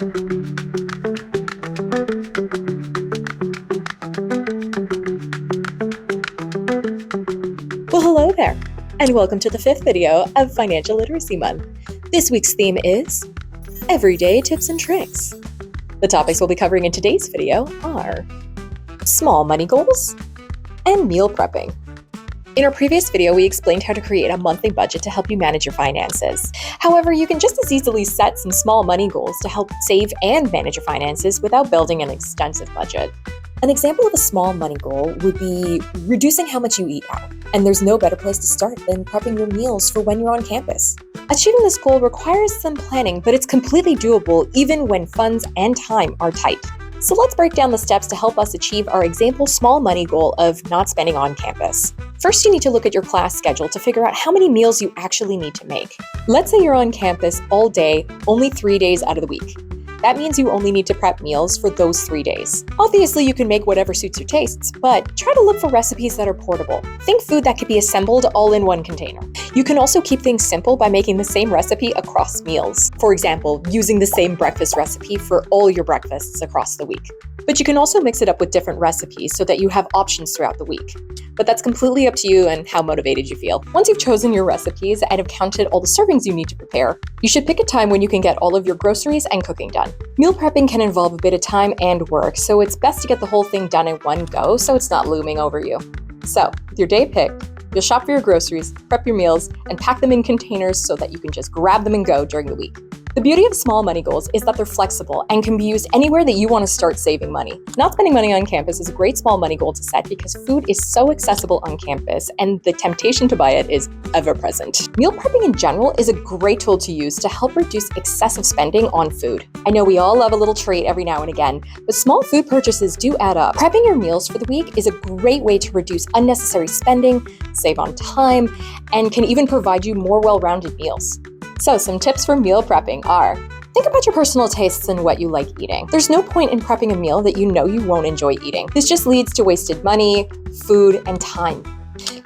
Well, hello there, and welcome to the 5th video of Financial Literacy Month. This week's theme is Everyday Tips and Tricks. The topics we'll be covering in today's video are small money goals and meal prepping. In our previous video, we explained how to create a monthly budget to help you manage your finances. However, you can just as easily set some small money goals to help save and manage your finances without building an extensive budget. An example of a small money goal would be reducing how much you eat out. And there's no better place to start than prepping your meals for when you're on campus. Achieving this goal requires some planning, but it's completely doable even when funds and time are tight. So let's break down the steps to help us achieve our example small money goal of not spending on campus. First, you need to look at your class schedule to figure out how many meals you actually need to make. Let's say you're on campus all day, only 3 days out of the week. That means you only need to prep meals for those 3 days. Obviously, you can make whatever suits your tastes, but try to look for recipes that are portable. Think food that could be assembled all in one container. You can also keep things simple by making the same recipe across meals. For example, using the same breakfast recipe for all your breakfasts across the week. But you can also mix it up with different recipes so that you have options throughout the week. But that's completely up to you and how motivated you feel. Once you've chosen your recipes and have counted all the servings you need to prepare, you should pick a time when you can get all of your groceries and cooking done. Meal prepping can involve a bit of time and work, so it's best to get the whole thing done in one go so it's not looming over you. So, with your day picked, you'll shop for your groceries, prep your meals, and pack them in containers so that you can just grab them and go during the week. The beauty of small money goals is that they're flexible and can be used anywhere that you want to start saving money. Not spending money on campus is a great small money goal to set because food is so accessible on campus and the temptation to buy it is ever present. Meal prepping in general is a great tool to use to help reduce excessive spending on food. I know we all love a little treat every now and again, but small food purchases do add up. Prepping your meals for the week is a great way to reduce unnecessary spending, save on time, and can even provide you more well-rounded meals. So some tips for meal prepping are: think about your personal tastes and what you like eating. There's no point in prepping a meal that you know you won't enjoy eating. This just leads to wasted money, food, and time.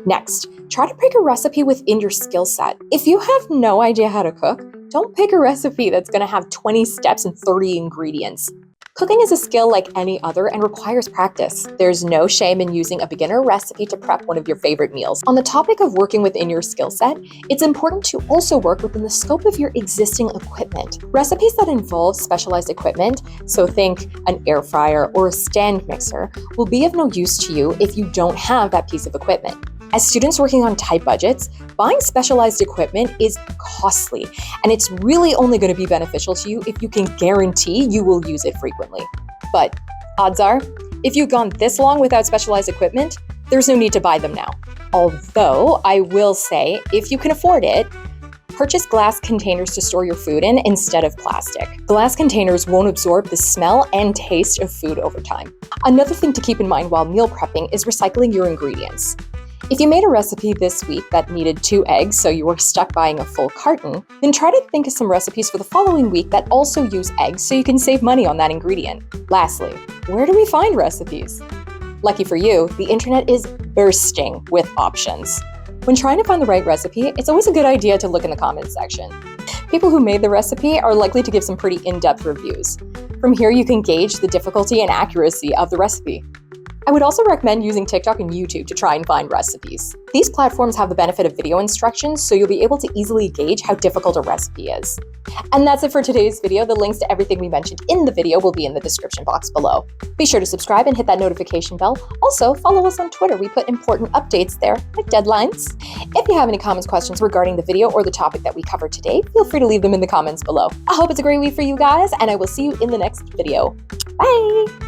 Next, try to pick a recipe within your skill set. If you have no idea how to cook, don't pick a recipe that's going to have 20 steps and 30 ingredients. Cooking is a skill like any other and requires practice. There's no shame in using a beginner recipe to prep one of your favorite meals. On the topic of working within your skill set, it's important to also work within the scope of your existing equipment. Recipes that involve specialized equipment, so think an air fryer or a stand mixer, will be of no use to you if you don't have that piece of equipment. As students working on tight budgets, buying specialized equipment is costly, and it's really only going to be beneficial to you if you can guarantee you will use it frequently. But odds are, if you've gone this long without specialized equipment, there's no need to buy them now. Although, I will say, if you can afford it, purchase glass containers to store your food in instead of plastic. Glass containers won't absorb the smell and taste of food over time. Another thing to keep in mind while meal prepping is recycling your ingredients. If you made a recipe this week that needed 2 eggs, so you were stuck buying a full carton, then try to think of some recipes for the following week that also use eggs so you can save money on that ingredient. Lastly, where do we find recipes? Lucky for you, the internet is bursting with options. When trying to find the right recipe, it's always a good idea to look in the comments section. People who made the recipe are likely to give some pretty in-depth reviews. From here, you can gauge the difficulty and accuracy of the recipe. I would also recommend using TikTok and YouTube to try and find recipes. These platforms have the benefit of video instructions, so you'll be able to easily gauge how difficult a recipe is. And that's it for today's video. The links to everything we mentioned in the video will be in the description box below. Be sure to subscribe and hit that notification bell. Also, follow us on Twitter. We put important updates there, like deadlines. If you have any comments, questions regarding the video or the topic that we covered today, feel free to leave them in the comments below. I hope it's a great week for you guys, and I will see you in the next video. Bye!